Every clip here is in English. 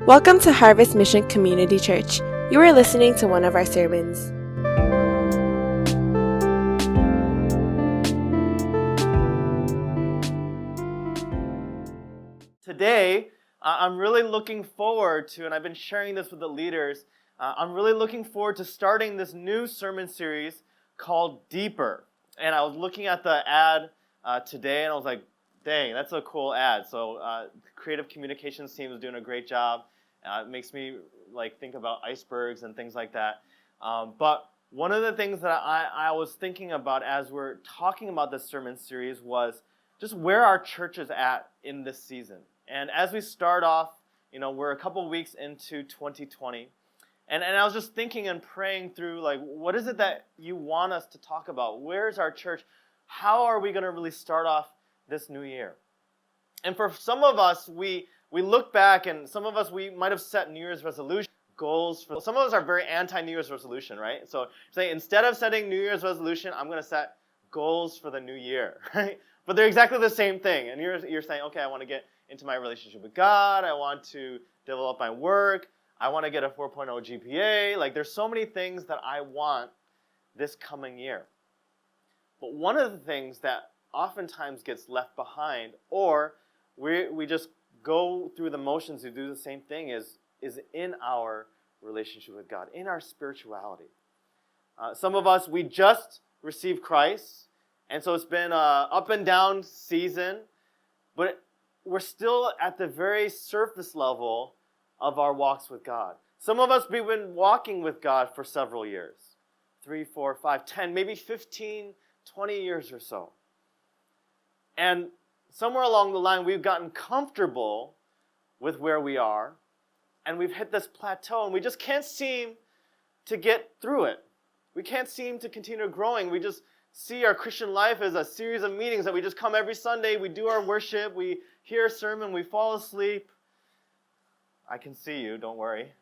Welcome to Harvest Mission Community Church. You are listening to one of our sermons. Today, I'm really looking forward to, and I've been sharing this with the leaders, I'm really looking forward to starting this new sermon series called Deeper. And I was looking at the ad today, and I was like, dang, that's a cool ad. So creative communications team is doing a great job. It makes me think about icebergs and things like that. But one of the things that I was thinking about as we're talking about this sermon series was just where our church is at in this season. And as we start off, we're a couple weeks into 2020. And I was just thinking and praying through, what is it that you want us to talk about? Where's our church? How are we going to really start off this new year? And for some of us, we look back, and some of us, we might have set New Year's resolution goals. Some of us are very anti-New Year's resolution, right? So say, instead of setting New Year's resolution, I'm going to set goals for the new year, right? But they're exactly the same thing. And you're saying, okay, I want to get into my relationship with God. I want to develop my work. I want to get a 4.0 GPA. There's so many things that I want this coming year. But one of the things that oftentimes gets left behind, or we just go through the motions to do the same thing, is in our relationship with God, in our spirituality. Some of us, we just received Christ, and so it's been an up and down season, but we're still at the very surface level of our walks with God. Some of us, we've been walking with God for several years, 3, 4, 5, 10, maybe 15, 20 years or so. And somewhere along the line, we've gotten comfortable with where we are, and we've hit this plateau, and we just can't seem to get through it. We can't seem to continue growing. We just see our Christian life as a series of meetings that we just come every Sunday, we do our worship, we hear a sermon, we fall asleep. I can see you, don't worry.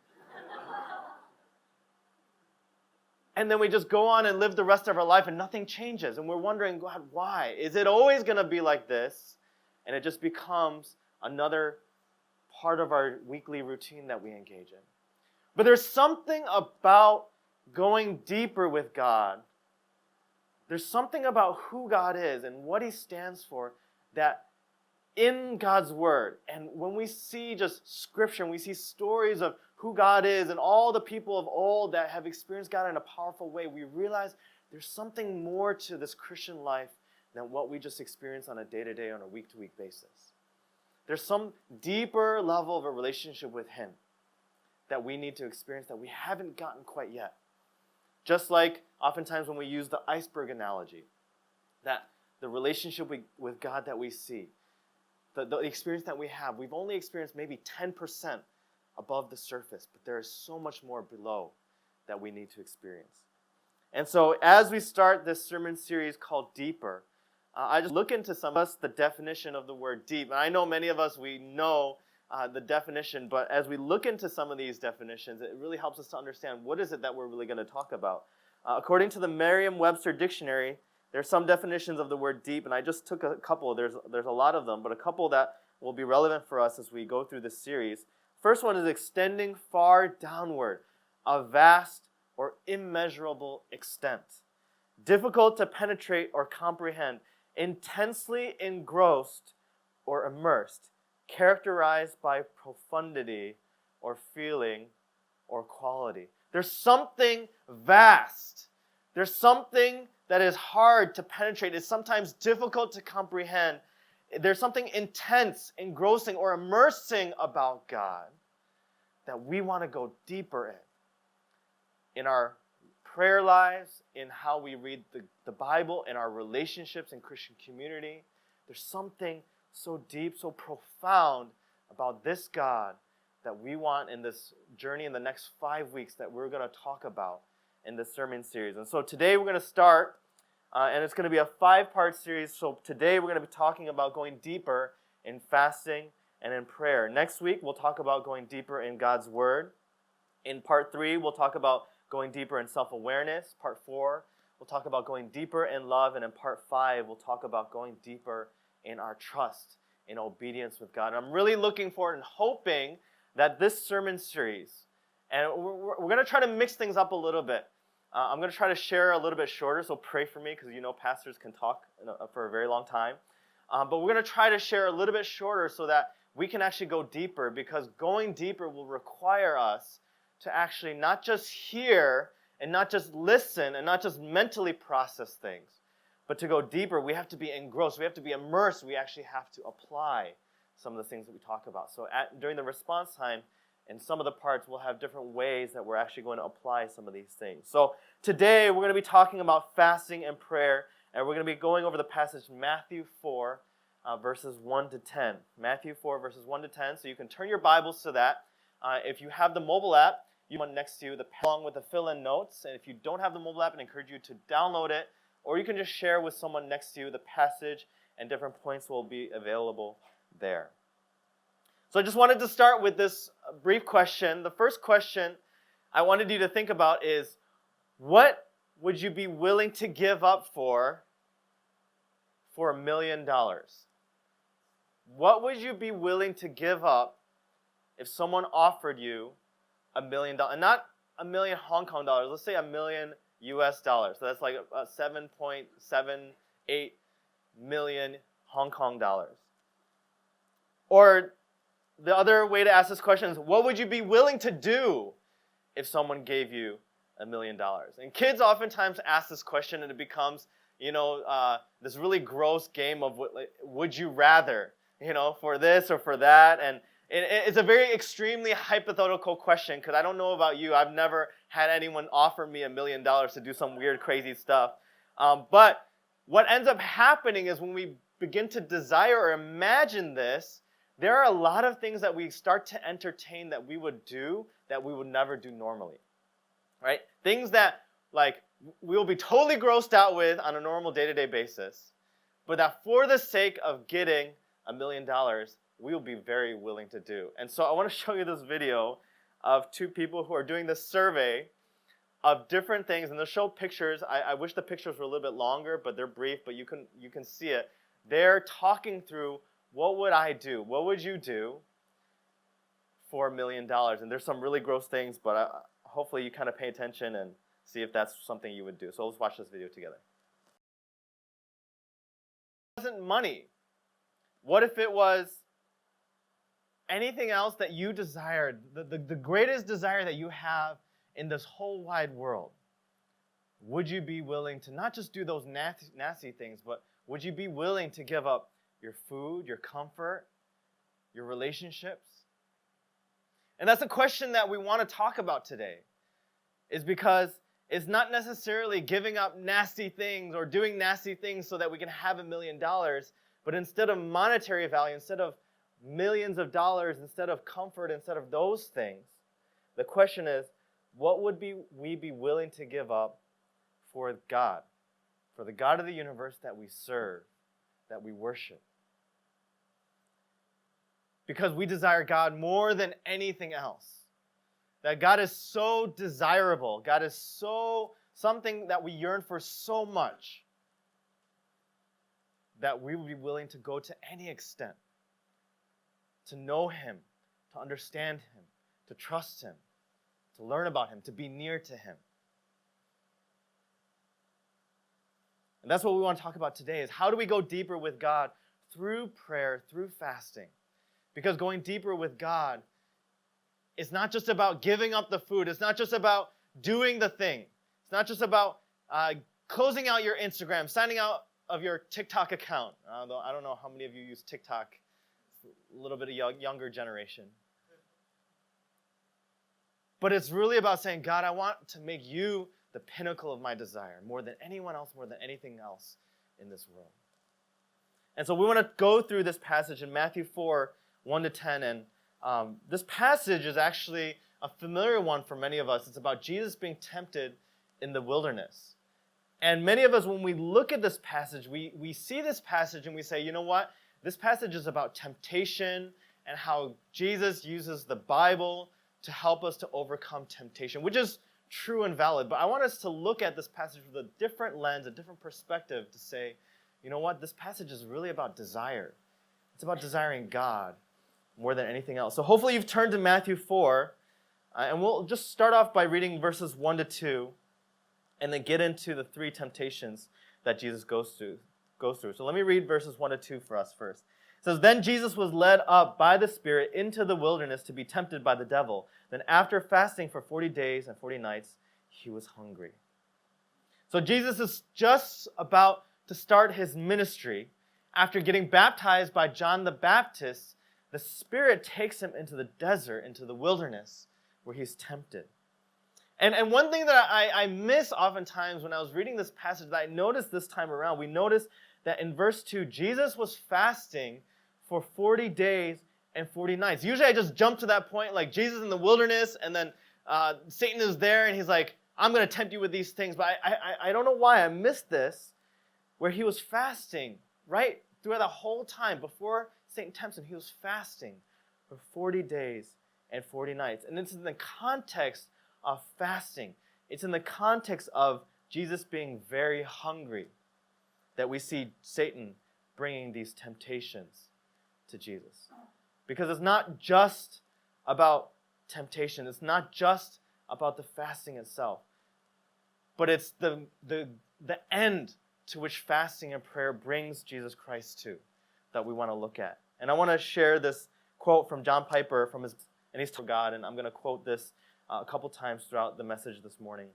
And then we just go on and live the rest of our life and nothing changes. And we're wondering, God, why? Is it always going to be like this? And it just becomes another part of our weekly routine that we engage in. But there's something about going deeper with God. There's something about who God is and what He stands for that in God's Word, and when we see just Scripture, and we see stories of who God is and all the people of old that have experienced God in a powerful way, we realize there's something more to this Christian life than what we just experience on a day-to-day, on a week-to-week basis. There's some deeper level of a relationship with Him that we need to experience that we haven't gotten quite yet. Just like oftentimes when we use the iceberg analogy, that the relationship with God that we see, the experience that we have, we've only experienced maybe 10% above the surface, but there is so much more below that we need to experience. And so as we start this sermon series called Deeper, I just look into some of us the definition of the word deep. And I know many of us, we know the definition, but as we look into some of these definitions, it really helps us to understand what is it that we're really going to talk about. According to the Merriam-Webster Dictionary, there's some definitions of the word deep, and I just took a couple. There's a lot of them, but a couple that will be relevant for us as we go through this series. First one is extending far downward, a vast or immeasurable extent. Difficult to penetrate or comprehend, intensely engrossed or immersed, characterized by profundity or feeling or quality. There's something vast. There's something that is hard to penetrate. It's sometimes difficult to comprehend. There's something intense, engrossing, or immersing about God that we want to go deeper in our prayer lives, in how we read the Bible, in our relationships in Christian community. There's something so deep, so profound about this God that we want in this journey in the next 5 weeks that we're going to talk about in this sermon series. And so today we're going to start, and it's going to be a 5-part series. So today we're going to be talking about going deeper in fasting and in prayer. Next week we'll talk about going deeper in God's Word. In part 3 we'll talk about going deeper in self-awareness. Part 4 we'll talk about going deeper in love. And in part 5 we'll talk about going deeper in our trust, in obedience with God. And I'm really looking forward and hoping that this sermon series, and we're going to try to mix things up a little bit. I'm going to try to share a little bit shorter, so pray for me, because pastors can talk for a very long time. But we're going to try to share a little bit shorter so that we can actually go deeper, because going deeper will require us to actually not just hear and not just listen and not just mentally process things, but to go deeper. We have to be engrossed. We have to be immersed. We actually have to apply some of the things that we talk about. So during the response time, in some of the parts, we'll have different ways that we're actually going to apply some of these things. So today, we're going to be talking about fasting and prayer, and we're going to be going over the passage Matthew 4, verses 1 to 10. Matthew 4, verses 1 to 10. So you can turn your Bibles to that. If you have the mobile app, you want next to you, along with the fill-in notes. And if you don't have the mobile app, I encourage you to download it, or you can just share with someone next to you the passage, and different points will be available there. So I just wanted to start with this brief question. The first question I wanted you to think about is, what would you be willing to give up for $1 million? What would you be willing to give up if someone offered you $1 million? And not a million Hong Kong dollars. Let's say $1 million US dollars. So that's like 7.78 million Hong Kong dollars. Or the other way to ask this question is, what would you be willing to do if someone gave you $1 million? And kids oftentimes ask this question, and it becomes, this really gross game of would you rather, for this or for that. And it's a very extremely hypothetical question, because I don't know about you. I've never had anyone offer me $1 million to do some weird, crazy stuff. But what ends up happening is when we begin to desire or imagine this, there are a lot of things that we start to entertain that we would do that we would never do normally, right? Things that, we will be totally grossed out with on a normal day-to-day basis, but that for the sake of getting $1 million, we will be very willing to do. And so I want to show you this video of two people who are doing this survey of different things, and they'll show pictures. I wish the pictures were a little bit longer, but they're brief, but you can see it. They're talking through, what would I do? What would you do for $1 million? And there's some really gross things, but hopefully you kind of pay attention and see if that's something you would do. So let's watch this video together. It wasn't money. What if it was anything else that you desired, the greatest desire that you have in this whole wide world? Would you be willing to not just do those nasty things, but would you be willing to give up your food, your comfort, your relationships? And that's a question that we want to talk about today, is because it's not necessarily giving up nasty things or doing nasty things so that we can have $1 million, but instead of monetary value, instead of millions of dollars, instead of comfort, instead of those things, the question is, what would we be willing to give up for God, for the God of the universe that we serve, that we worship? Because we desire God more than anything else. That God is so desirable. God is so something that we yearn for so much that we would be willing to go to any extent to know Him, to understand Him, to trust Him, to learn about Him, to be near to Him. And that's what we want to talk about today, is how do we go deeper with God through prayer, through fasting? Because going deeper with God is not just about giving up the food. It's not just about doing the thing. It's not just about closing out your Instagram, signing out of your TikTok account. I don't know how many of you use TikTok. It's a little bit of younger generation. But it's really about saying, God, I want to make you the pinnacle of my desire, more than anyone else, more than anything else in this world. And so we want to go through this passage in Matthew 4, 1 to 10, and this passage is actually a familiar one for many of us. It's about Jesus being tempted in the wilderness. And many of us, when we look at this passage, we see this passage and we say, you know what? This passage is about temptation and how Jesus uses the Bible to help us to overcome temptation, which is true and valid. But I want us to look at this passage with a different lens, a different perspective, to say, you know what? This passage is really about desire. It's about desiring God. more than anything else. So hopefully you've turned to Matthew 4, and we'll just start off by reading verses 1 to 2, and then get into the 3 temptations that Jesus goes through. So let me read verses 1 to 2 for us first. It says, "Then Jesus was led up by the Spirit into the wilderness to be tempted by the devil. Then after fasting for 40 days and 40 nights, he was hungry." So Jesus is just about to start his ministry. After getting baptized by John the Baptist, the Spirit takes him into the desert, into the wilderness, where he's tempted. And one thing that I miss oftentimes when I was reading this passage that I noticed this time around, we noticed that in verse 2, Jesus was fasting for 40 days and 40 nights. Usually I just jump to that point, like Jesus in the wilderness, and then Satan is there, and he's like, I'm going to tempt you with these things. But I don't know why I missed this, where he was fasting right throughout the whole time. Before Satan tempts him, he was fasting for 40 days and 40 nights. And it's in the context of fasting. It's in the context of Jesus being very hungry that we see Satan bringing these temptations to Jesus. Because it's not just about temptation. It's not just about the fasting itself. But it's the end to which fasting and prayer brings Jesus Christ to that we want to look at. And I want to share this quote from John Piper and he's to God, and I'm going to quote this a couple times throughout the message this morning.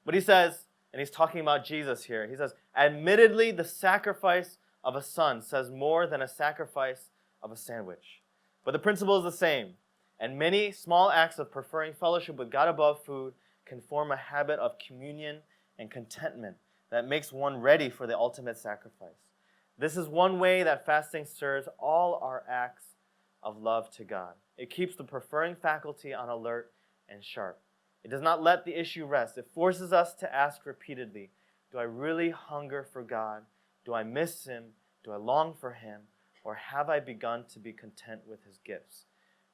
But he says, and he's talking about Jesus here, he says, "Admittedly, the sacrifice of a son says more than a sacrifice of a sandwich. But the principle is the same, and many small acts of preferring fellowship with God above food can form a habit of communion and contentment that makes one ready for the ultimate sacrifice. This is one way that fasting serves all our acts of love to God. It keeps the preferring faculty on alert and sharp. It does not let the issue rest. It forces us to ask repeatedly, do I really hunger for God? Do I miss Him? Do I long for Him? Or have I begun to be content with His gifts?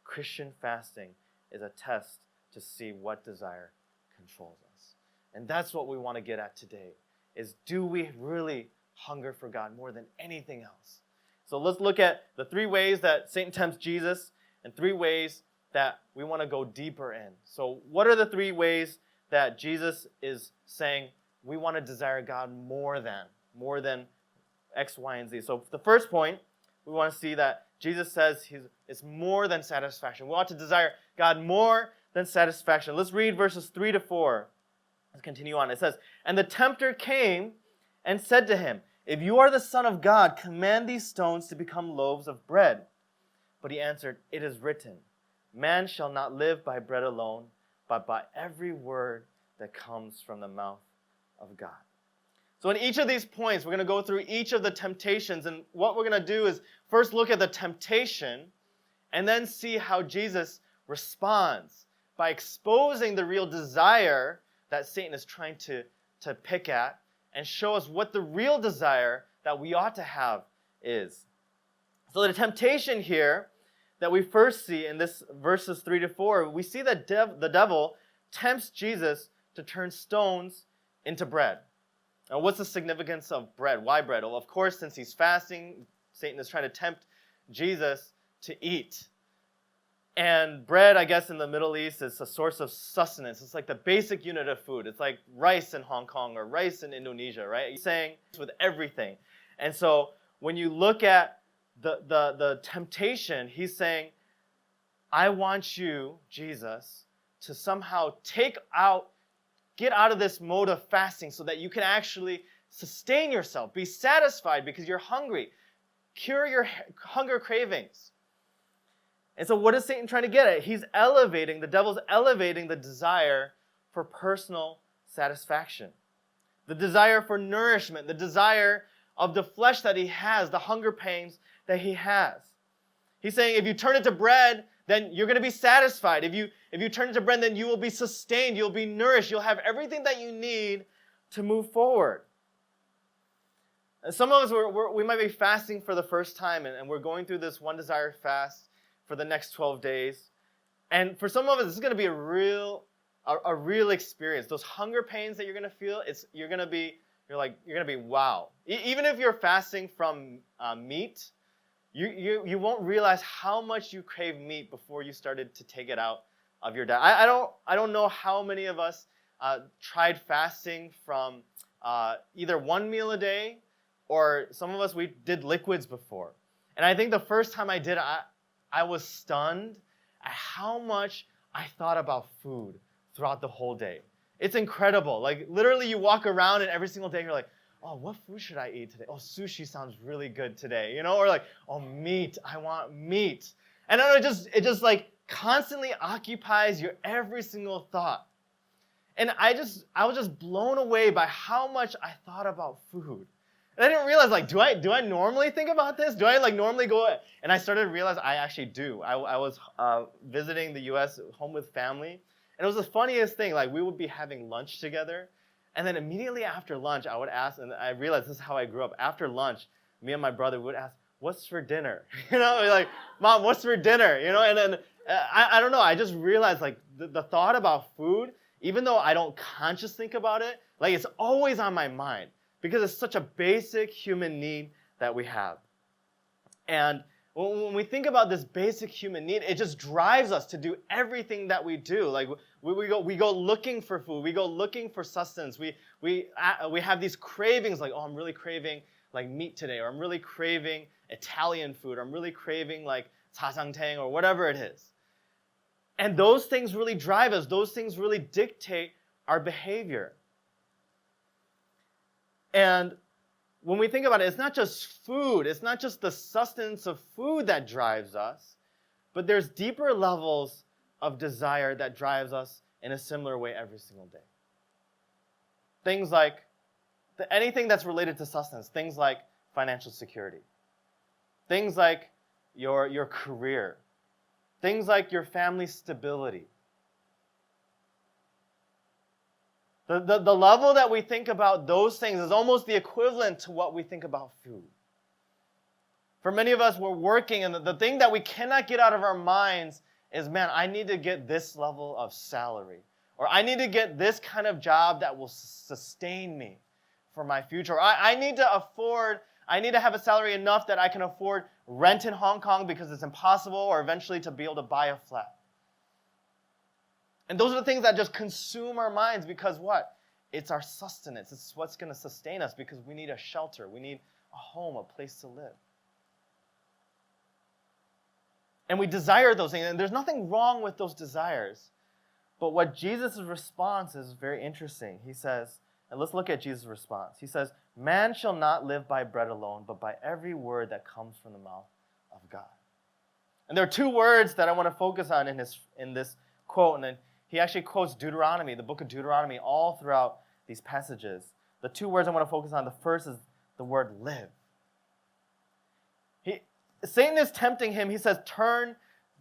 Christian fasting is a test to see what desire controls us." And that's what we want to get at today, is do we really hunger for God more than anything else? So let's look at the 3 ways that Satan tempts Jesus and 3 ways that we want to go deeper in. So what are the 3 ways that Jesus is saying we want to desire God more than X, Y, and Z? So the first point, we want to see that Jesus says it's more than satisfaction. We ought to desire God more than satisfaction. Let's read verses 3 to 4. Let's continue on. It says, "And the tempter came and said to him, 'If you are the Son of God, command these stones to become loaves of bread.' But he answered, 'It is written, man shall not live by bread alone, but by every word that comes from the mouth of God.'" So in each of these points, we're going to go through each of the temptations. And what we're going to do is first look at the temptation and then see how Jesus responds by exposing the real desire that Satan is trying to pick at and show us what the real desire that we ought to have is. So the temptation here that we first see in this verses 3 to 4, we see that the devil tempts Jesus to turn stones into bread. Now, what's the significance of bread? Why bread? Well, of course, since he's fasting, Satan is trying to tempt Jesus to eat. And bread, I guess, in the Middle East is a source of sustenance. It's like the basic unit of food. It's like rice in Hong Kong or rice in Indonesia, right? He's saying it's with everything. And so when you look at the temptation, he's saying, I want you, Jesus, to somehow get out of this mode of fasting so that you can actually sustain yourself, be satisfied because you're hungry, cure your hunger cravings. And so what is Satan trying to get at? The devil's elevating the desire for personal satisfaction, the desire for nourishment, the desire of the flesh that he has, the hunger pains that he has. He's saying if you turn it to bread, then you're going to be satisfied. If you turn it to bread, then you will be sustained. You'll be nourished. You'll have everything that you need to move forward. And some of us, we might be fasting for the first time, and we're going through this one desire fast for the next 12 days. And for some of us, this is going to be a real experience. Those hunger pains that you're going to feel, you're going to be wow. Even if you're fasting from meat, You won't realize how much you crave meat before you started to take it out of your diet. I don't know how many of us tried fasting from either one meal a day, or some of us, we did liquids before. And I think the first time I did it, I was stunned at how much I thought about food throughout the whole day. It's incredible. Like, literally, you walk around and every single day you're like, oh, what food should I eat today? Oh, sushi sounds really good today, you know? Or like, oh, meat, I want meat. And then it just like constantly occupies your every single thought. And I was just blown away by how much I thought about food. And I didn't realize, like, do I normally think about this? Do I like normally go? And I started to realize I actually do. I was visiting the U.S. home with family, and it was the funniest thing. Like, we would be having lunch together, and then immediately after lunch, I would ask, and I realized this is how I grew up. After lunch, me and my brother would ask, "What's for dinner?" You know, like, "Mom, what's for dinner?" You know, and then I don't know. I just realized, like, the thought about food, even though I don't consciously think about it, like, it's always on my mind. Because it's such a basic human need that we have. And when we think about this basic human need, it just drives us to do everything that we do. Like, we go looking for food. We go looking for sustenance. We have these cravings, like, oh, I'm really craving like meat today, or I'm really craving Italian food, or I'm really craving like jjajangtang, or whatever it is. And those things really drive us. Those things really dictate our behavior. And when we think about it, it's not just food. It's not just the sustenance of food that drives us, but there's deeper levels of desire that drives us in a similar way every single day. Things like anything that's related to sustenance, things like financial security, things like your career, things like your family stability. The level that we think about those things is almost the equivalent to what we think about food. For many of us, we're working, and the thing that we cannot get out of our minds is, man, I need to get this level of salary. Or I need to get this kind of job that will sustain me for my future. Or I need to have a salary enough that I can afford rent in Hong Kong because it's impossible, or eventually to be able to buy a flat. And those are the things that just consume our minds, because what? It's our sustenance. It's what's going to sustain us, because we need a shelter. We need a home, a place to live. And we desire those things. And there's nothing wrong with those desires. But what Jesus' response is very interesting. He says, and let's look at Jesus' response. He says, man shall not live by bread alone, but by every word that comes from the mouth of God. And there are two words that I want to focus on in this quote. And then he actually quotes Deuteronomy, the book of Deuteronomy, all throughout these passages. The two words I want to focus on, the first is the word live. Satan is tempting him. He says, turn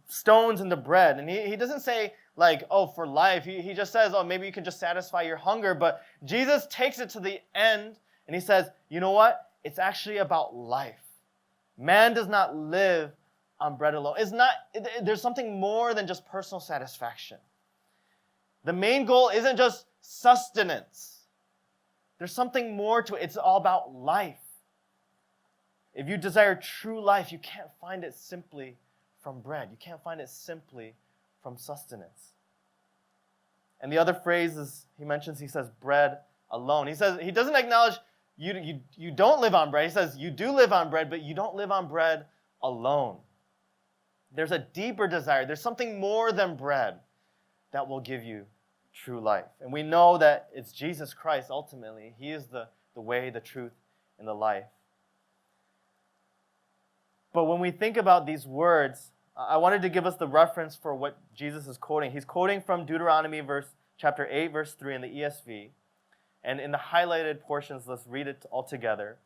stones into bread. And he doesn't say, like, oh, for life. He just says, oh, maybe you can just satisfy your hunger. But Jesus takes it to the end, and he says, you know what? It's actually about life. Man does not live on bread alone. There's something more than just personal satisfaction. The main goal isn't just sustenance. There's something more to it. It's all about life. If you desire true life, you can't find it simply from bread. You can't find it simply from sustenance. And the other phrase he says bread alone. He doesn't acknowledge you don't live on bread. He says you do live on bread, but you don't live on bread alone. There's a deeper desire. There's something more than bread that will give you true life. And we know that it's Jesus Christ ultimately. He is the way, the truth, and the life. But when we think about these words, I wanted to give us the reference for what Jesus is quoting. He's quoting from Deuteronomy chapter 8, verse 3 in the ESV. And in the highlighted portions, let's read it all together.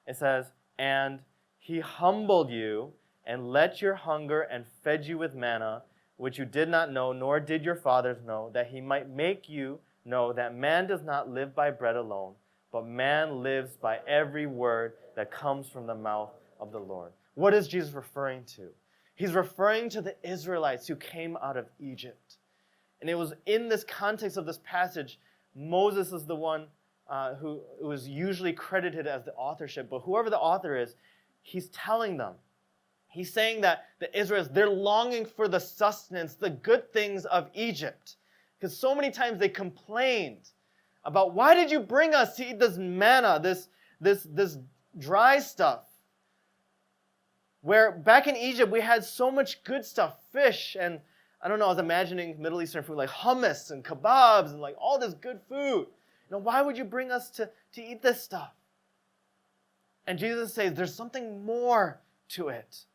It says, and he humbled you and let your hunger and fed you with manna, which you did not know, nor did your fathers know, that he might make you know that man does not live by bread alone, but man lives by every word that comes from the mouth of the Lord. What is Jesus referring to? He's referring to the Israelites who came out of Egypt. And it was in this context of this passage, Moses is the one who is usually credited as the authorship. But whoever the author is, he's telling them He's saying that the Israelites, they're longing for the sustenance, the good things of Egypt. Because so many times they complained about, why did you bring us to eat this manna, this dry stuff? Where back in Egypt, we had so much good stuff, fish, and I don't know, I was imagining Middle Eastern food like hummus and kebabs and like all this good food. Why would you bring us to eat this stuff? And Jesus says, there's something more to it.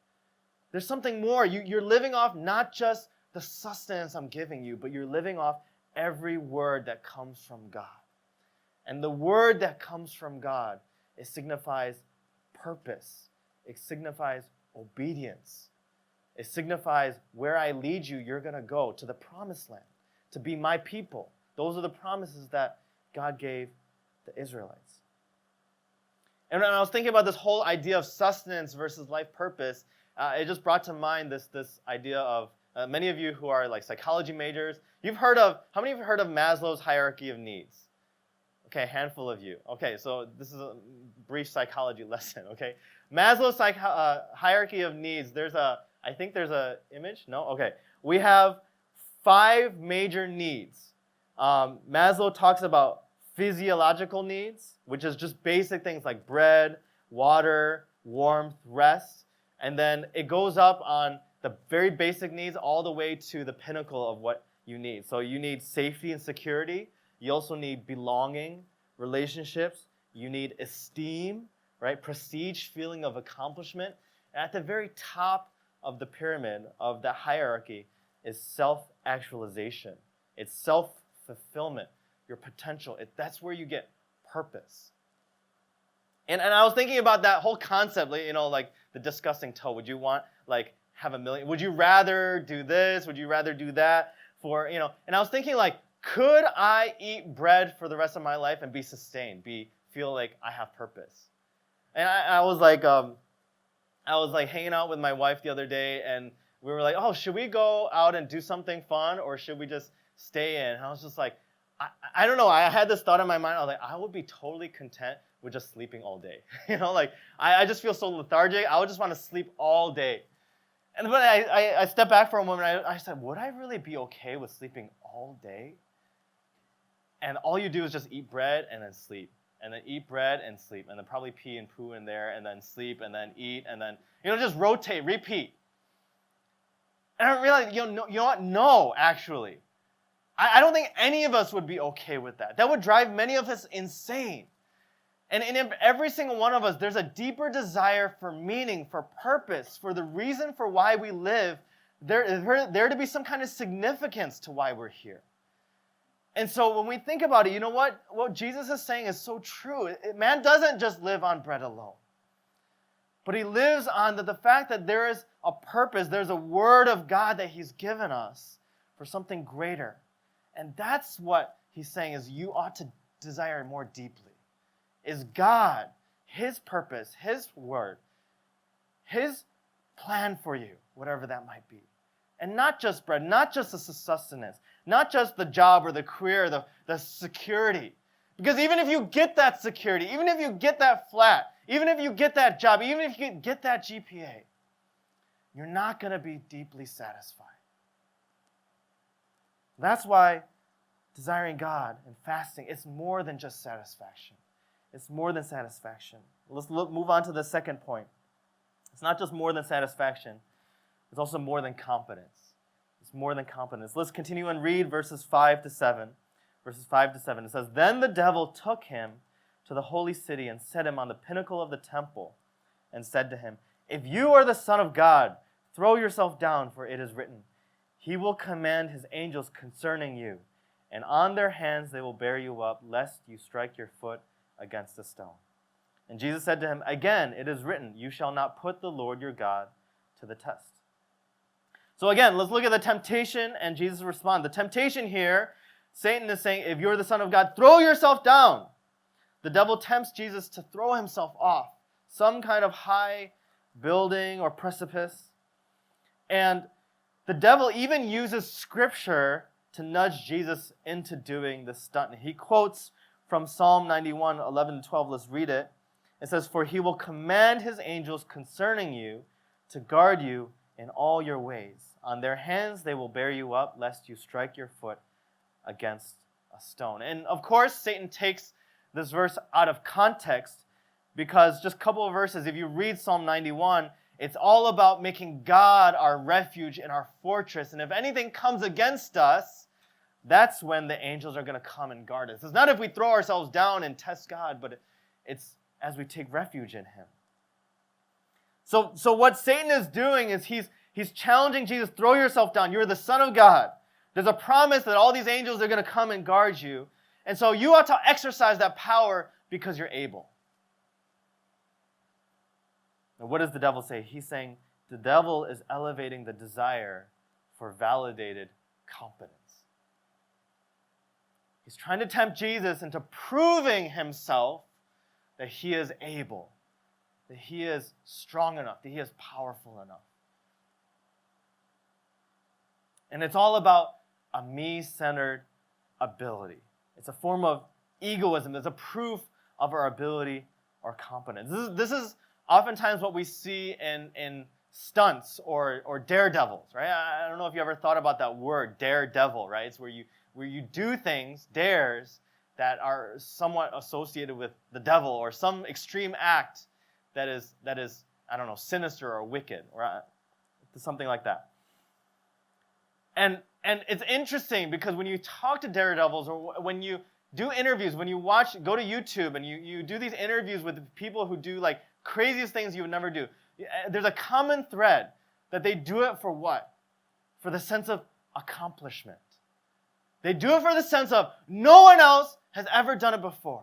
There's something more. You're living off not just the sustenance I'm giving you, but you're living off every word that comes from God. And the word that comes from God, it signifies purpose. It signifies obedience. It signifies where I lead you, you're going to go to the promised land, to be my people. Those are the promises that God gave the Israelites. And when I was thinking about this whole idea of sustenance versus life purpose, it just brought to mind this idea of many of you who are like psychology majors, how many of you heard of Maslow's hierarchy of needs? Okay, a handful of you. Okay, so this is a brief psychology lesson, okay? Maslow's hierarchy of needs, I think there's a image? No? Okay. We have 5 major needs. Maslow talks about physiological needs, which is just basic things like bread, water, warmth, rest. And then it goes up on the very basic needs all the way to the pinnacle of what you need. So you need safety and security. You also need belonging, relationships. You need esteem, right? Prestige, feeling of accomplishment. And at the very top of the pyramid of the hierarchy is self-actualization. It's self-fulfillment, your potential. That's where you get purpose. And I was thinking about that whole concept, like the disgusting toe. Would you want, have $1 million? Would you rather do this? Would you rather do that and I was thinking, could I eat bread for the rest of my life and be sustained, feel like I have purpose? And I was hanging out with my wife the other day, and we were like, oh, should we go out and do something fun, or should we just stay in? And I was just like, I don't know. I had this thought in my mind. I was like, I would be totally content with just sleeping all day. I just feel so lethargic. I would just want to sleep all day. But I stepped back for a moment. I said, would I really be okay with sleeping all day? And all you do is just eat bread and then sleep. And then eat bread and sleep. And then probably pee and poo in there. And then sleep and then eat. And then, just rotate, repeat. And I realized, you know what? No, actually. I don't think any of us would be okay with that. That would drive many of us insane. And in every single one of us, there's a deeper desire for meaning, for purpose, for the reason for why we live. There to be some kind of significance to why we're here. And so when we think about it, you know what? What Jesus is saying is so true. Man doesn't just live on bread alone. But he lives on the fact that there is a purpose, there's a word of God that he's given us for something greater. And that's what he's saying is you ought to desire more deeply. Is God, his purpose, his word, his plan for you, whatever that might be. And not just bread, not just the sustenance, not just the job or the career, the security. Because even if you get that security, even if you get that flat, even if you get that job, even if you get that GPA, you're not going to be deeply satisfied. That's why desiring God and fasting, it's more than just satisfaction. It's more than satisfaction. Let's move on to the second point. It's not just more than satisfaction. It's also more than competence. It's more than competence. Let's continue and read verses 5 to 7. Verses 5 to 7. It says, Then the devil took him to the holy city and set him on the pinnacle of the temple and said to him, If you are the Son of God, throw yourself down, for it is written, He will command His angels concerning you, and on their hands they will bear you up, lest you strike your foot against a stone. And Jesus said to him, Again, it is written, You shall not put the Lord your God to the test. So again, let's look at the temptation and Jesus' response. The temptation here, Satan is saying, if you're the Son of God, throw yourself down. The devil tempts Jesus to throw himself off some kind of high building or precipice. And the devil even uses scripture to nudge Jesus into doing this stunt. He quotes from Psalm 91, 11 to 12. Let's read it. It says, For he will command his angels concerning you to guard you in all your ways. On their hands they will bear you up, lest you strike your foot against a stone. And of course, Satan takes this verse out of context, because just a couple of verses, if you read Psalm 91, it's all about making God our refuge and our fortress. And if anything comes against us, that's when the angels are going to come and guard us. It's not if we throw ourselves down and test God, but it's as we take refuge in him. So what Satan is doing is he's challenging Jesus, throw yourself down. You're the Son of God. There's a promise that all these angels are going to come and guard you. And so you ought to exercise that power because you're able. Now, what does the devil say? He's saying the devil is elevating the desire for validated competence. He's trying to tempt Jesus into proving himself that he is able, that he is strong enough, that he is powerful enough. And it's all about a me-centered ability. It's a form of egoism. It's a proof of our ability or competence. This is oftentimes what we see in stunts or daredevils, right? I don't know if you ever thought about that word, daredevil, right? It's where you do things, dares, that are somewhat associated with the devil or some extreme act that is I don't know, sinister or wicked or something like that. And it's interesting because when you talk to daredevils or when you do interviews, when you go to YouTube and you do these interviews with people who do like craziest things you would never do, there's a common thread that they do it for what? For the sense of accomplishment. They do it for the sense of no one else has ever done it before.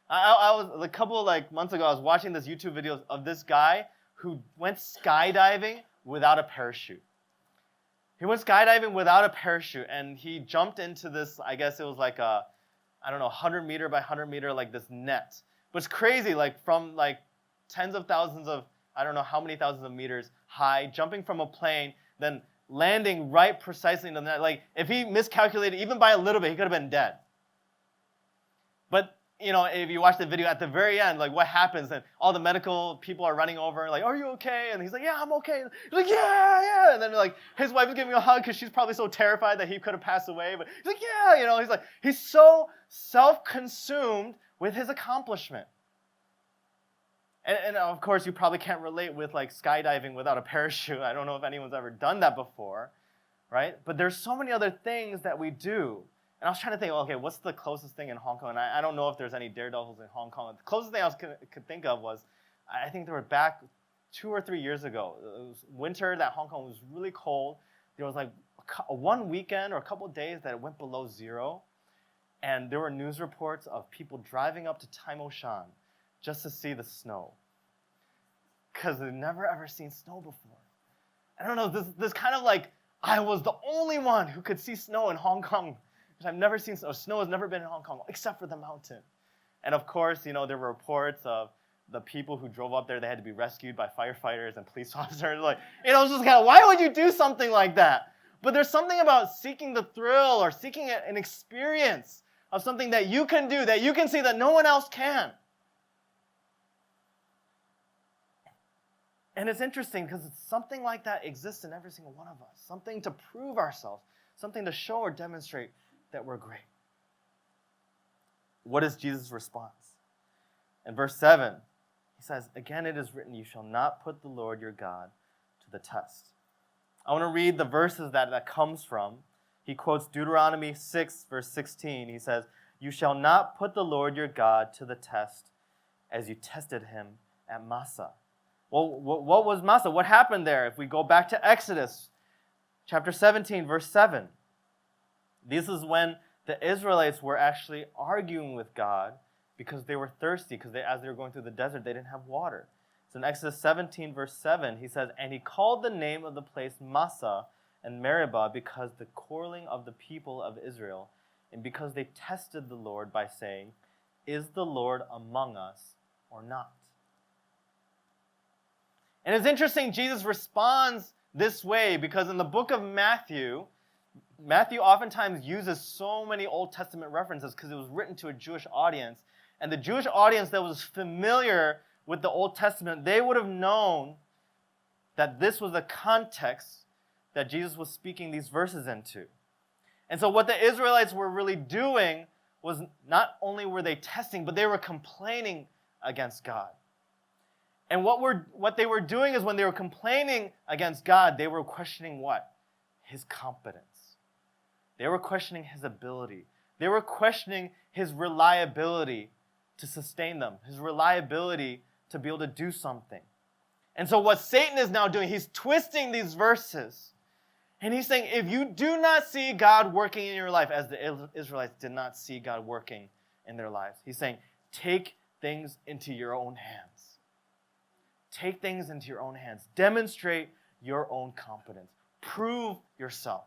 I was a couple of months ago, I was watching this YouTube video of this guy who went skydiving without a parachute. He went skydiving without a parachute, and he jumped into this, I guess it was like a, 100 meter by 100 meter, like this net. But it's crazy, from tens of thousands of, I don't know how many thousands of meters high, jumping from a plane, then landing right precisely in the net. If he miscalculated even by a little bit, he could have been dead. But, if you watch the video at the very end, what happens, and all the medical people are running over, are you okay? And he's like, yeah, I'm okay. He's like, yeah. And then, his wife is giving him a hug because she's probably so terrified that he could have passed away. But he's like, yeah, he's so self-consumed with his accomplishment. And of course, you probably can't relate with skydiving without a parachute. I don't know if anyone's ever done that before, right? But there's so many other things that we do. And I was trying to think, okay, what's the closest thing in Hong Kong? And I don't know if there's any daredevils in Hong Kong. The closest thing I could think of was, I think they were back 2 or 3 years ago. It was winter, that Hong Kong was really cold. There was one weekend or a couple of days that it went below zero. And there were news reports of people driving up to Tai Mo Shan just to see the snow. Because they've never ever seen snow before. I don't know, this kind of I was the only one who could see snow in Hong Kong. I've never seen snow. Snow has never been in Hong Kong, except for the mountain. And of course, there were reports of the people who drove up there, they had to be rescued by firefighters and police officers. It was just why would you do something like that? But there's something about seeking the thrill or seeking an experience of something that you can do, that you can see that no one else can. And it's interesting because something like that exists in every single one of us. Something to prove ourselves, something to show or demonstrate that we're great. What is Jesus' response? In verse 7, he says, again it is written, you shall not put the Lord your God to the test. I want to read the verses that comes from. He quotes Deuteronomy 6, verse 16. He says, you shall not put the Lord your God to the test as you tested him at Massah. Well, what was Massah? What happened there? If we go back to Exodus chapter 17, verse 7. This is when the Israelites were actually arguing with God because they were thirsty, because as they were going through the desert, they didn't have water. So in Exodus 17, verse 7, he says, and he called the name of the place Massah and Meribah because the quarreling of the people of Israel, and because they tested the Lord by saying, is the Lord among us or not? And it's interesting, Jesus responds this way because in the book of Matthew oftentimes uses so many Old Testament references because it was written to a Jewish audience. And the Jewish audience that was familiar with the Old Testament, they would have known that this was the context that Jesus was speaking these verses into. And so what the Israelites were really doing was not only were they testing, but they were complaining against God. And what they were doing is when they were complaining against God, they were questioning what? His competence. They were questioning his ability. They were questioning his reliability to sustain them, his reliability to be able to do something. And so what Satan is now doing, he's twisting these verses. And he's saying, if you do not see God working in your life, as the Israelites did not see God working in their lives, he's saying, take things into your own hands. Take things into your own hands. Demonstrate your own competence. Prove yourself.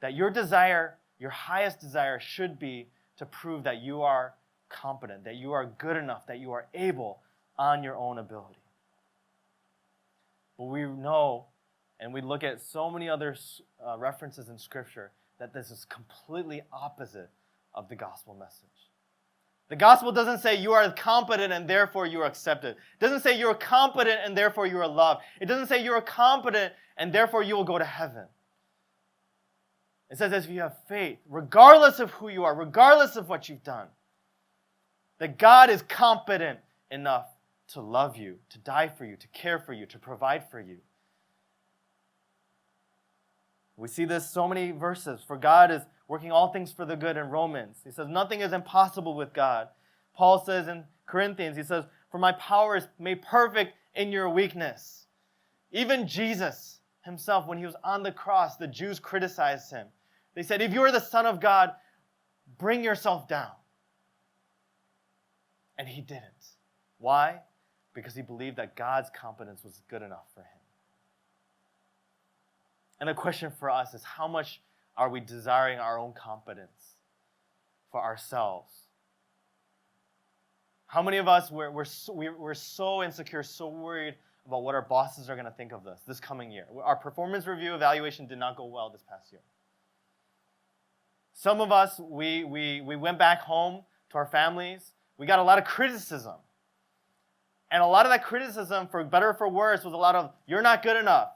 That your desire, your highest desire should be to prove that you are competent, that you are good enough, that you are able on your own ability. But we know, and we look at so many other references in Scripture, that this is completely opposite of the gospel message. The gospel doesn't say you are competent and therefore you are accepted. It doesn't say you are competent and therefore you are loved. It doesn't say you are competent and therefore you will go to heaven. It says if you have faith, regardless of who you are, regardless of what you've done, that God is competent enough to love you, to die for you, to care for you, to provide for you. We see this so many verses. For God is working all things for the good in Romans. He says nothing is impossible with God. Paul says in Corinthians, he says, for my power is made perfect in your weakness. Even Jesus himself, when he was on the cross, the Jews criticized him. They said, if you are the Son of God, bring yourself down. And he didn't. Why? Because he believed that God's competence was good enough for him. And the question for us is, how much are we desiring our own competence for ourselves? How many of us, we're so insecure, so worried about what our bosses are going to think of us this coming year? Our performance review evaluation did not go well this past year. Some of us, we went back home to our families. We got a lot of criticism. And a lot of that criticism, for better or for worse, was a lot of, you're not good enough.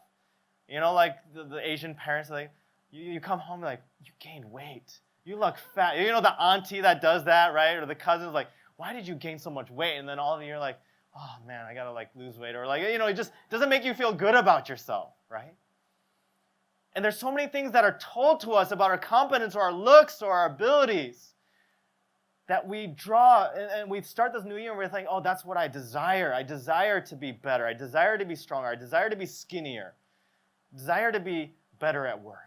You know, like the Asian parents, like, you come home like, you gained weight. You look fat. You know the auntie that does that, right? Or the cousins, like, why did you gain so much weight? And then all of you are like, oh man, I gotta like lose weight. Or like, you know, it just doesn't make you feel good about yourself, right? And there's so many things that are told to us about our competence or our looks or our abilities that we draw, and we start this new year and we're thinking, oh, that's what I desire. I desire to be better. I desire to be stronger. I desire to be skinnier. I desire to be better at work.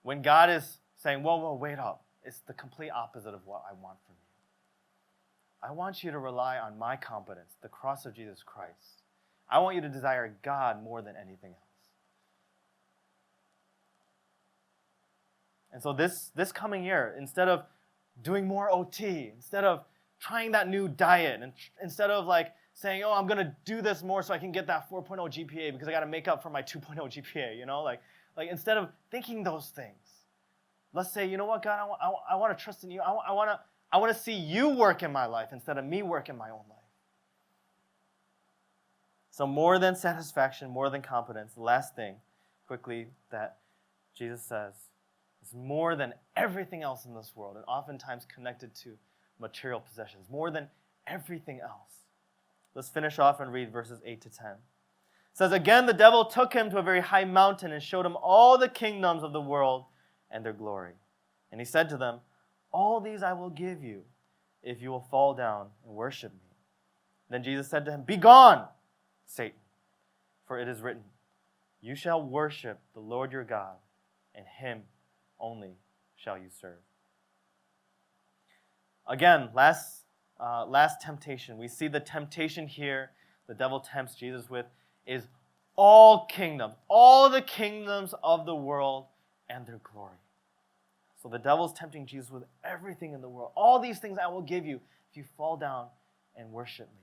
When God is saying, whoa, wait up. It's the complete opposite of what I want from you. I want you to rely on my competence, the cross of Jesus Christ. I want you to desire God more than anything else. And so this coming year, instead of doing more OT, instead of trying that new diet, and instead of like saying, oh, I'm going to do this more so I can get that 4.0 GPA because I got to make up for my 2.0 GPA, you know? Like instead of thinking those things, let's say, you know what, God, I want to trust in you. I want to see you work in my life instead of me work in my own life. So more than satisfaction, more than competence, the last thing, quickly, that Jesus says, is more than everything else in this world, and oftentimes connected to material possessions, more than everything else. Let's finish off and read verses 8 to 10. It says, again, the devil took him to a very high mountain and showed him all the kingdoms of the world and their glory. And he said to them, all these I will give you if you will fall down and worship me. Then Jesus said to him, begone, Satan, for it is written, you shall worship the Lord your God, and him only shall you serve. Again, last temptation. We see the temptation here the devil tempts Jesus with is all kingdoms, all the kingdoms of the world and their glory. So the devil's tempting Jesus with everything in the world. All these things I will give you if you fall down and worship me.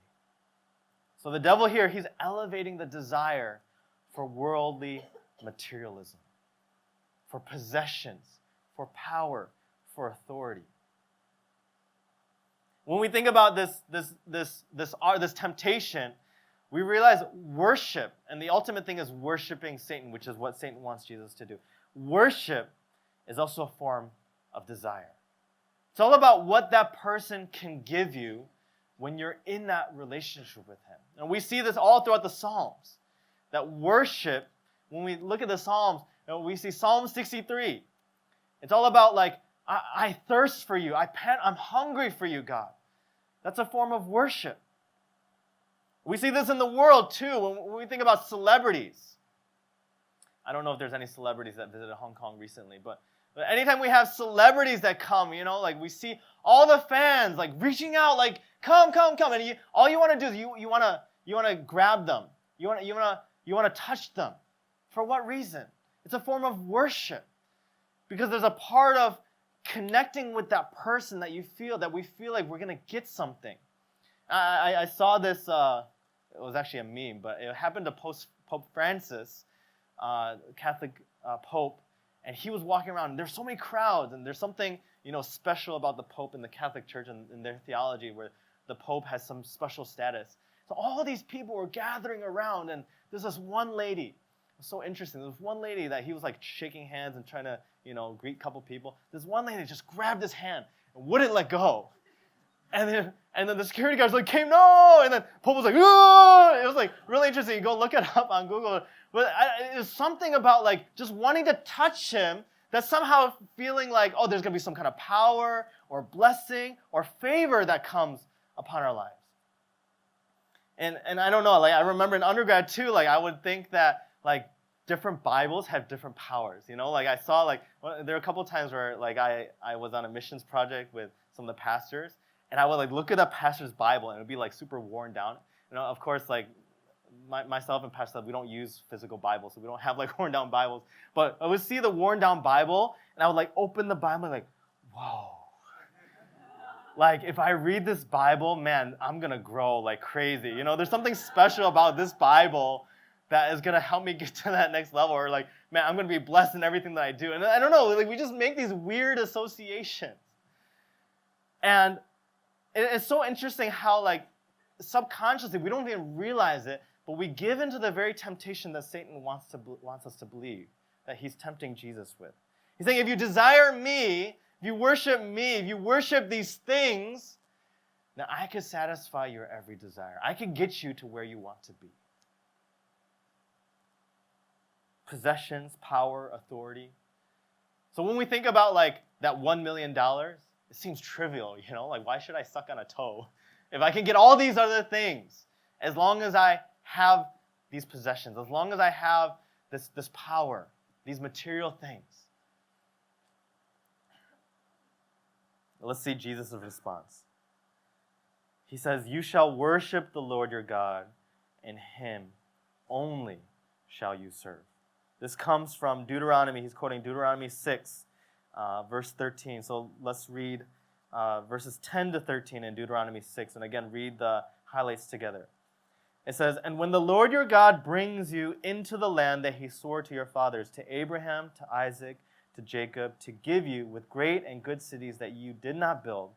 So the devil here, he's elevating the desire for worldly materialism, for possessions, for power, for authority. When we think about this temptation, we realize worship, and the ultimate thing is worshiping Satan, which is what Satan wants Jesus to do. Worship is also a form of desire. It's all about what that person can give you when you're in that relationship with him. And we see this all throughout the Psalms. That worship, when we look at the Psalms, we see Psalm 63. It's all about like, I thirst for you. I'm hungry for you, God. That's a form of worship. We see this in the world too when we think about celebrities. I don't know if there's any celebrities that visited Hong Kong recently, but anytime we have celebrities that come, like we see all the fans like reaching out, like come, and all you want to do is you want to grab them, you want to touch them. For what reason? It's a form of worship, because there's a part of connecting with that person that we feel like we're gonna get something. I saw this. It was actually a meme, but it happened to Pope Francis, Catholic Pope. And he was walking around, and there's so many crowds, and there's something, special about the Pope in the Catholic Church and in their theology where the Pope has some special status. So all these people were gathering around, and there's this one lady. It was so interesting. There was one lady that he was like shaking hands and trying to, greet a couple people. This one lady just grabbed his hand and wouldn't let go. And then the security guards like came, no! And then Pope was like, oh! It was like really interesting. You go look it up on Google. But it was something about like just wanting to touch him, that somehow feeling like, oh, there's going to be some kind of power or blessing or favor that comes upon our lives. And I don't know, like I remember in undergrad too, like I would think that like different Bibles have different powers, Like I saw like, there were a couple of times where like I was on a missions project with some of the pastors, and I would like look at that pastor's Bible and it would be like super worn down. Of course, like myself and Pastor, we don't use physical Bibles, so we don't have like worn down Bibles. But I would see the worn down Bible, and I would like open the Bible and like, whoa. Like if I read this Bible, man, I'm gonna grow like crazy. There's something special about this Bible that is gonna help me get to that next level. Or like, man, I'm gonna be blessed in everything that I do. And I don't know, like we just make these weird associations. And it's so interesting how like subconsciously, we don't even realize it, but we give into the very temptation that Satan wants us to believe, that he's tempting Jesus with. He's saying, if you desire me, if you worship these things, then I could satisfy your every desire. I could get you to where you want to be. Possessions, power, authority. So when we think about like that $1 million, it seems trivial, like why should I suck on a toe? If I can get all these other things, as long as I have these possessions, as long as I have this power, these material things. Let's see Jesus' response. He says, you shall worship the Lord your God, and him only shall you serve. This comes from Deuteronomy. He's quoting Deuteronomy 6, verse 13. So let's read verses 10 to 13 in Deuteronomy 6. And again, read the highlights together. It says, and when the Lord your God brings you into the land that he swore to your fathers, to Abraham, to Isaac, to Jacob, to give you with great and good cities that you did not build,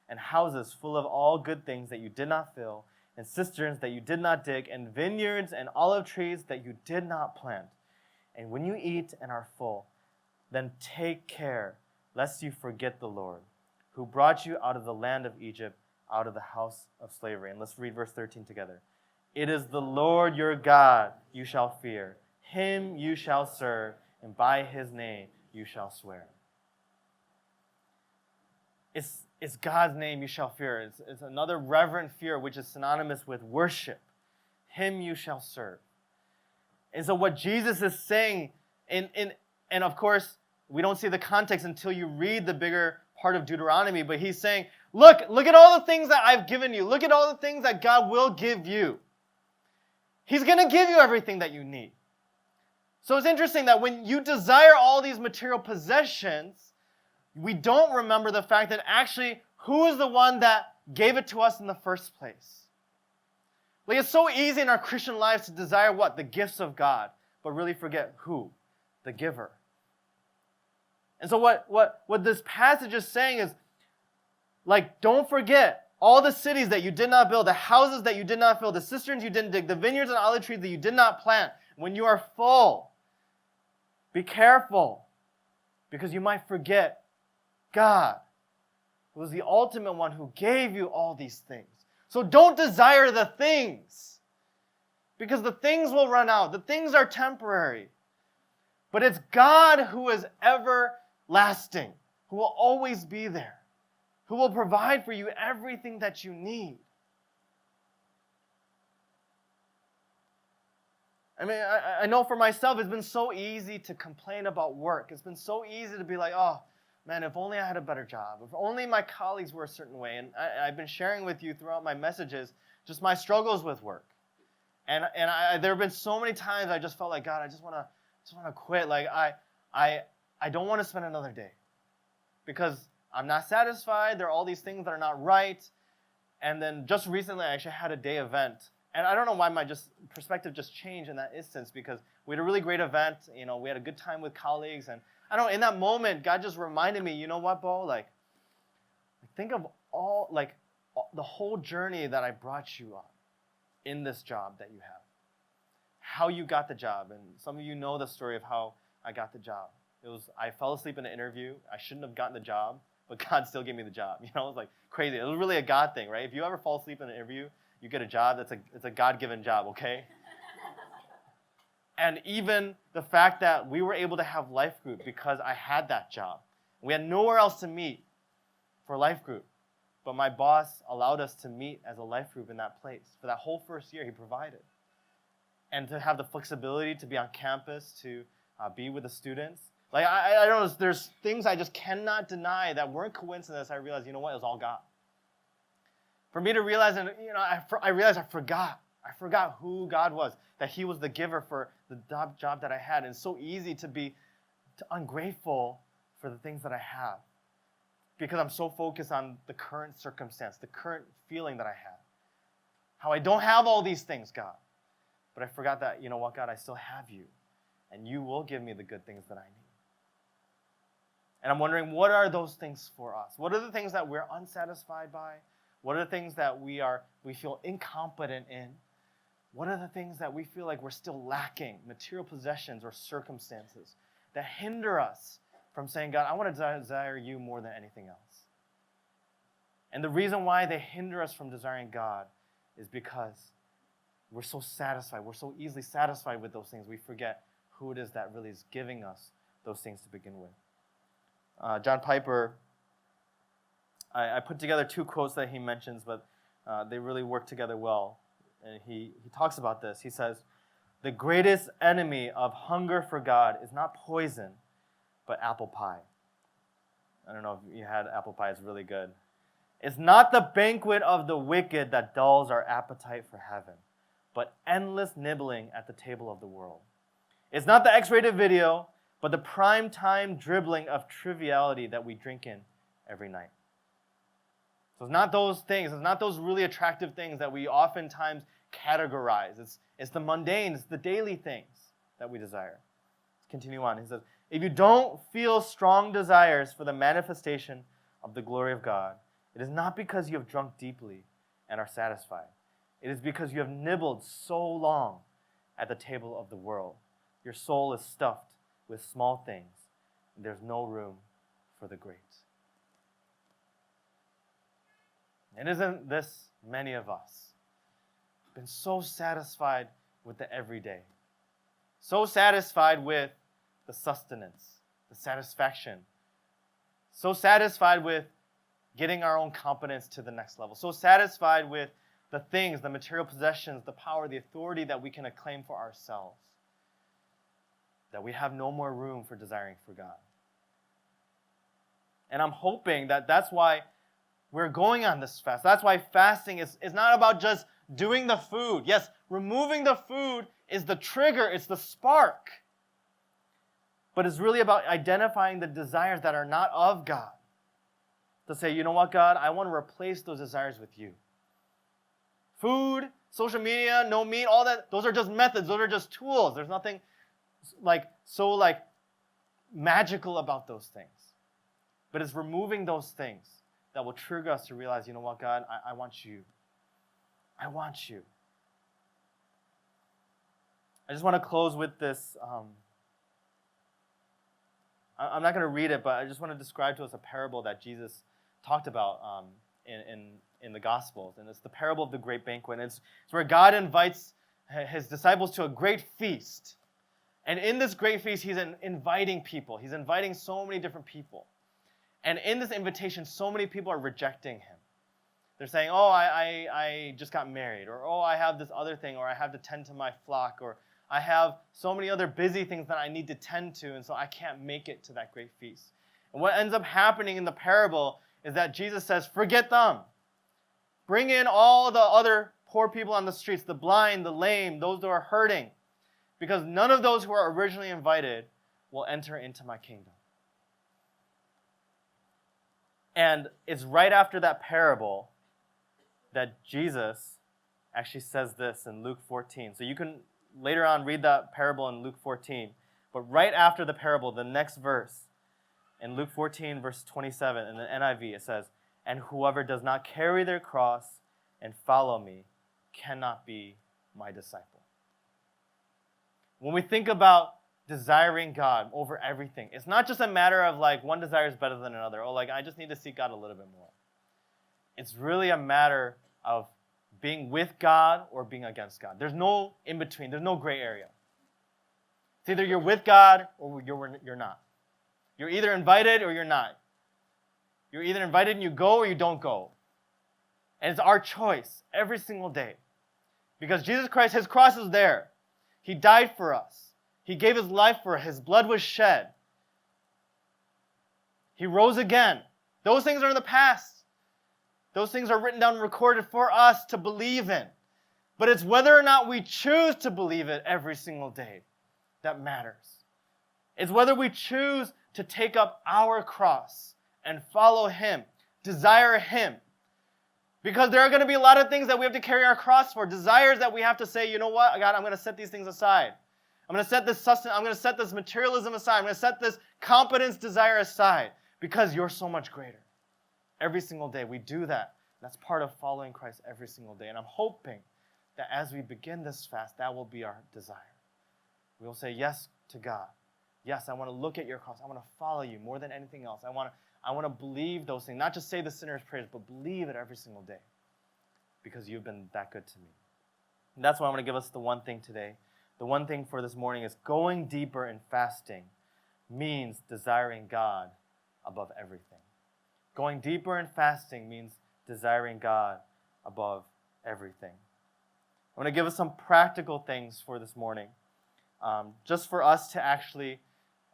and houses full of all good things that you did not fill, and cisterns that you did not dig, and vineyards and olive trees that you did not plant. And when you eat and are full, then take care lest you forget the Lord, who brought you out of the land of Egypt, out of the house of slavery. And let's read verse 13 together. It is the Lord your God you shall fear. Him you shall serve, and by his name you shall swear. It's God's name you shall fear. It's another reverent fear, which is synonymous with worship. Him you shall serve. And so what Jesus is saying, and of course, we don't see the context until you read the bigger part of Deuteronomy, but he's saying, look at all the things that I've given you. Look at all the things that God will give you. He's going to give you everything that you need. So it's interesting that when you desire all these material possessions, we don't remember the fact that actually, who is the one that gave it to us in the first place? Like, it's so easy in our Christian lives to desire what? The gifts of God, but really forget who? The giver. And so what this passage is saying is, like, don't forget All the cities that you did not build, the houses that you did not fill, the cisterns you didn't dig, the vineyards and olive trees that you did not plant. When you are full, be careful, because you might forget God, who was the ultimate one who gave you all these things. So don't desire the things, because the things will run out. The things are temporary. But it's God who is everlasting, who will always be there, who will provide for you everything that you need. I mean, I know for myself, it's been so easy to complain about work. It's been so easy to be like, oh, man, if only I had a better job. If only my colleagues were a certain way. And I've been sharing with you throughout my messages just my struggles with work. And there have been so many times I just felt like, God, I just want to quit. Like, I don't want to spend another day because I'm not satisfied. There are all these things that are not right. And then just recently, I actually had a day event. And I don't know why my perspective just changed in that instance, because we had a really great event. You know, we had a good time with colleagues. And I don't know, in that moment, God just reminded me, you know what, Bo? Like, think of the whole journey that I brought you on in this job that you have. How you got the job. And some of you know the story of how I got the job. I fell asleep in an interview. I shouldn't have gotten the job, but God still gave me the job. You know, it was like crazy. It was really a God thing, right? If you ever fall asleep in an interview, you get a job, it's a God-given job, okay? And even the fact that we were able to have life group because I had that job. We had nowhere else to meet for life group. But my boss allowed us to meet as a life group in that place. For that whole first year, he provided. And to have the flexibility to be on campus, to be with the students. Like, I don't know, there's things I just cannot deny that weren't coincidence. I realized, you know what, it was all God. For me to realize, and you know, I realized I forgot. I forgot who God was, that he was the giver for the job that I had. And it's so easy to be ungrateful for the things that I have because I'm so focused on the current circumstance, the current feeling that I have. How I don't have all these things, God. But I forgot that, you know what, God, I still have you. And you will give me the good things that I need. And I'm wondering, what are those things for us? What are the things that we're unsatisfied by? What are the things that we feel incompetent in? What are the things that we feel like we're still lacking, material possessions or circumstances, that hinder us from saying, God, I want to desire you more than anything else? And the reason why they hinder us from desiring God is because we're so satisfied. We're so easily satisfied with those things. We forget who it is that really is giving us those things to begin with. John Piper, I put together two quotes that he mentions, but they really work together well. And he talks about this. He says, the greatest enemy of hunger for God is not poison, but apple pie. I don't know if you had apple pie. It's really good. It's not the banquet of the wicked that dulls our appetite for heaven, but endless nibbling at the table of the world. It's not the X-rated video, but the prime time dribbling of triviality that we drink in every night. So it's not those things. It's not those really attractive things that we oftentimes categorize. It's the mundane. It's the daily things that we desire. Let's continue on. He says, if you don't feel strong desires for the manifestation of the glory of God, it is not because you have drunk deeply and are satisfied. It is because you have nibbled so long at the table of the world. Your soul is stuffed with small things, and there's no room for the great. And isn't this many of us been so satisfied with the everyday, so satisfied with the sustenance, the satisfaction, so satisfied with getting our own competence to the next level, so satisfied with the things, the material possessions, the power, the authority that we can acclaim for ourselves, that we have no more room for desiring for God. And I'm hoping that that's why we're going on this fast. That's why fasting is not about just doing the food. Yes, removing the food is the trigger, it's the spark. But it's really about identifying the desires that are not of God. To say, you know what, God, I want to replace those desires with you. Food, social media, no meat, all that, those are just methods. Those are just tools. There's nothing magical about those things. But it's removing those things that will trigger us to realize, you know what, God, I want you. I want you. I just want to close with this. I'm not going to read it, but I just want to describe to us a parable that Jesus talked about in the Gospels. And it's the parable of the great banquet. And it's where God invites his disciples to a great feast. And in this great feast, he's inviting people. He's inviting so many different people. And in this invitation, so many people are rejecting him. They're saying, oh, I just got married, or oh, I have this other thing, or I have to tend to my flock, or I have so many other busy things that I need to tend to, and so I can't make it to that great feast. And what ends up happening in the parable is that Jesus says, forget them. Bring in all the other poor people on the streets, the blind, the lame, those who are hurting, because none of those who are originally invited will enter into my kingdom. And it's right after that parable that Jesus actually says this in Luke 14. So you can later on read that parable in Luke 14. But right after the parable, the next verse, in Luke 14, verse 27, in the NIV, it says, and whoever does not carry their cross and follow me cannot be my disciple. When we think about desiring God over everything, it's not just a matter of like one desire is better than another. Oh, like I just need to seek God a little bit more. It's really a matter of being with God or being against God. There's no in between. There's no gray area. It's either you're with God or you're not. You're either invited or you're not. You're either invited and you go or you don't go. And it's our choice every single day. Because Jesus Christ, his cross is there. He died for us. He gave his life for us. His blood was shed. He rose again. Those things are in the past. Those things are written down and recorded for us to believe in. But it's whether or not we choose to believe it every single day that matters. It's whether we choose to take up our cross and follow him, desire him. Because there are going to be a lot of things that we have to carry our cross for, desires that we have to say, you know what, God, I'm going to set these things aside. I'm going to set this sustenance, I'm going to set this materialism aside. I'm going to set this competence desire aside because you're so much greater. Every single day we do that. That's part of following Christ every single day. And I'm hoping that as we begin this fast, that will be our desire. We will say yes to God. Yes, I want to look at your cross. I want to follow you more than anything else. I want to believe those things. Not just say the sinner's prayers, but believe it every single day because you've been that good to me. And that's why I want to give us the one thing today. The one thing for this morning is going deeper in fasting means desiring God above everything. Going deeper in fasting means desiring God above everything. I want to give us some practical things for this morning, just for us to actually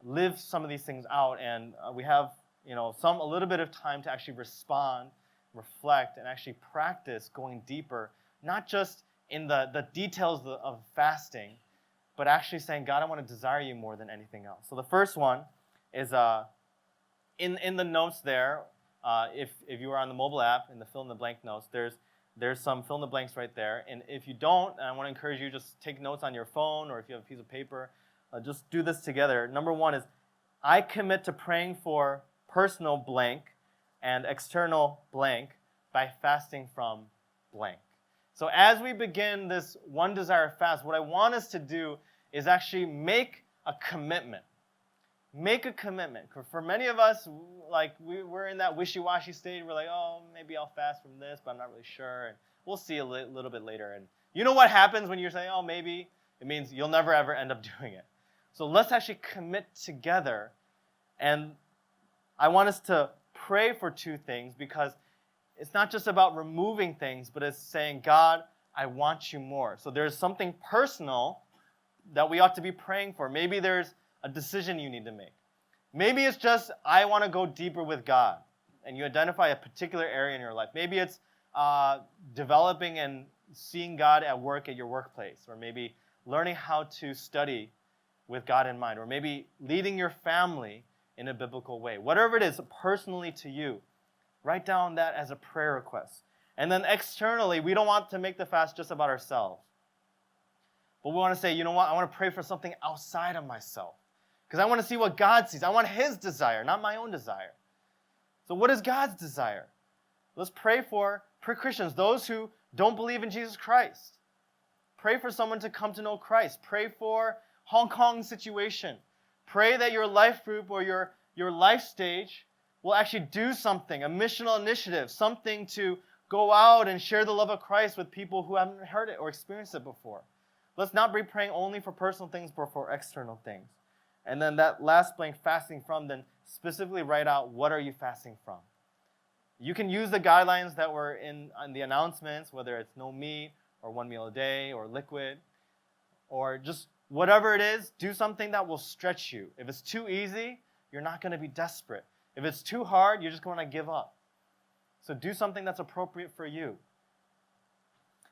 live some of these things out. And we have, a little bit of time to actually respond, reflect, and actually practice going deeper, not just in the details of fasting, but actually saying, God, I want to desire you more than anything else. So the first one is in the notes there. If you are on the mobile app, in the fill-in-the-blank notes, there's some fill-in-the-blanks right there. And if you don't, I want to encourage you, just take notes on your phone, or if you have a piece of paper, just do this together. Number one is, I commit to praying for personal blank and external blank by fasting from blank. So as we begin this one desire fast, what I want us to do is actually make a commitment. Make a commitment. For many of us, like we're in that wishy-washy state. We're like, oh, maybe I'll fast from this, but I'm not really sure. And we'll see a little bit later. And you know what happens when you're saying, oh, maybe? It means you'll never, ever end up doing it. So let's actually commit together. And I want us to pray for two things, because it's not just about removing things, but it's saying, God, I want you more. So there's something personal that we ought to be praying for. Maybe there's a decision you need to make. Maybe it's just, I want to go deeper with God. And you identify a particular area in your life. Maybe it's developing and seeing God at work at your workplace. Or maybe learning how to study with God in mind. Or maybe leading your family in a biblical way. Whatever it is, personally to you, write down that as a prayer request. And then externally, we don't want to make the fast just about ourselves. But we want to say, you know what? I want to pray for something outside of myself. Because I want to see what God sees. I want his desire, not my own desire. So what is God's desire? Let's pray for Christians, those who don't believe in Jesus Christ. Pray for someone to come to know Christ. Pray for Hong Kong situation. Pray that your life group or your life stage will actually do something, a missional initiative, something to go out and share the love of Christ with people who haven't heard it or experienced it before. Let's not be praying only for personal things, but for external things. And then that last blank, fasting from, then specifically write out, what are you fasting from? You can use the guidelines that were in the announcements, whether it's no meat or 1 meal a day or liquid, or just whatever it is, do something that will stretch you. If it's too easy, you're not going to be desperate. If it's too hard, you're just going to give up. So do something that's appropriate for you.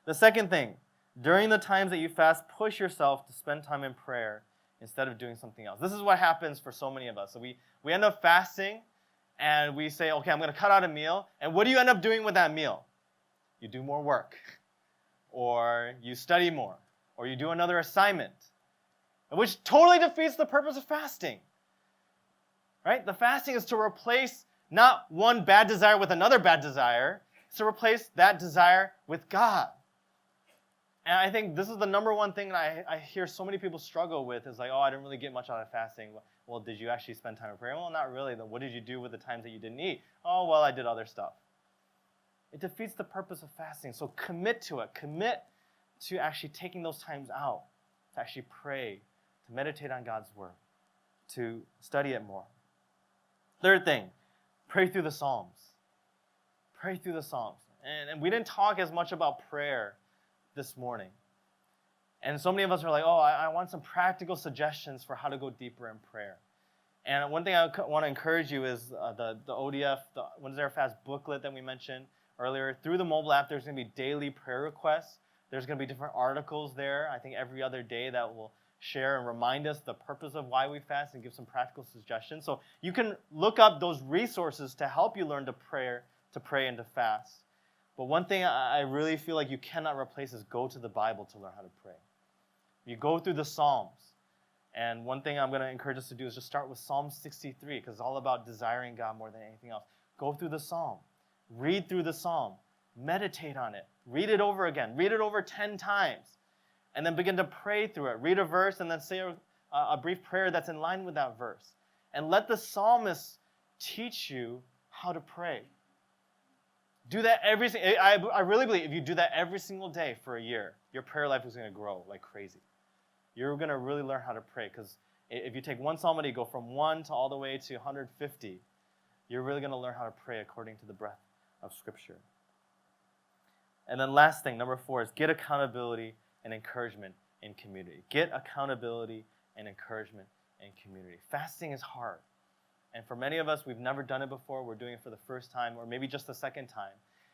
The second thing, during the times that you fast, push yourself to spend time in prayer instead of doing something else. This is what happens for so many of us. So we end up fasting, and we say, okay, I'm going to cut out a meal. And what do you end up doing with that meal? You do more work, or you study more, or you do another assignment, which totally defeats the purpose of fasting. Right? The fasting is to replace not one bad desire with another bad desire. It's to replace that desire with God. And I think this is the number one thing that I hear so many people struggle with is like, oh, I didn't really get much out of fasting. Well, did you actually spend time in prayer? Well, not really. Then what did you do with the times that you didn't eat? Oh, well, I did other stuff. It defeats the purpose of fasting. So commit to it. Commit to actually taking those times out, to actually pray, to meditate on God's word, to study it more. Third thing, pray through the Psalms. Pray through the Psalms. And we didn't talk as much about prayer this morning. And so many of us are like, oh, I want some practical suggestions for how to go deeper in prayer. And one thing I want to encourage you is the ODF, the Wednesday Our Fast booklet that we mentioned earlier. Through the mobile app, there's going to be daily prayer requests. There's going to be different articles there, I think every other day, that will share and remind us the purpose of why we fast and give some practical suggestions. So you can look up those resources to help you learn to pray and to fast. But one thing I really feel like you cannot replace is go to the Bible to learn how to pray. You go through the Psalms. And one thing I'm going to encourage us to do is just start with Psalm 63, because it's all about desiring God more than anything else. Go through the Psalm. Read through the Psalm. Meditate on it. Read it over again. Read it over 10 times. And then begin to pray through it. Read a verse and then say a brief prayer that's in line with that verse. And let the psalmist teach you how to pray. Do that I really believe if you do that every single day for a year, your prayer life is going to grow like crazy. You're going to really learn how to pray, because if you take one psalm and you go from 1 to all the way to 150, you're really going to learn how to pray according to the breadth of Scripture. And then last thing, number 4, is get accountability and encouragement in community. Get accountability and encouragement in community. Fasting is hard. And for many of us, we've never done it before. We're doing it for the first time, or maybe just the second time.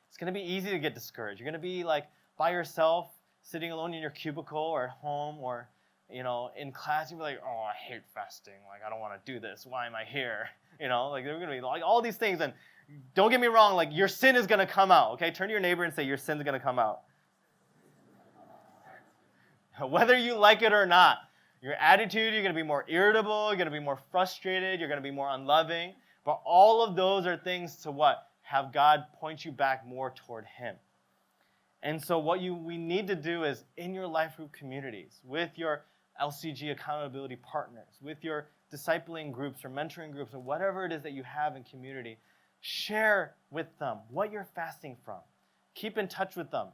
It's going to be easy to get discouraged. You're going to be like by yourself, sitting alone in your cubicle or at home, or in class. You'll be like, oh, I hate fasting. Like, I don't want to do this. Why am I here? Like they're going to be like all these things. And don't get me wrong, like your sin is going to come out. Okay, turn to your neighbor and say, your sin's going to come out. Whether you like it or not. Your attitude, you're going to be more irritable, you're going to be more frustrated, you're going to be more unloving. But all of those are things to what? Have God point you back more toward Him. And so what we need to do is, in your life group communities, with your LCG accountability partners, with your discipling groups or mentoring groups, or whatever it is that you have in community, share with them what you're fasting from. Keep in touch with them.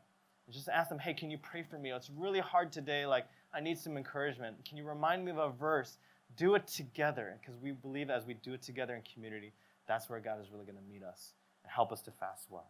Just ask them, hey, can you pray for me? It's really hard today. Like, I need some encouragement. Can you remind me of a verse? Do it together, because we believe as we do it together in community, that's where God is really going to meet us and help us to fast well.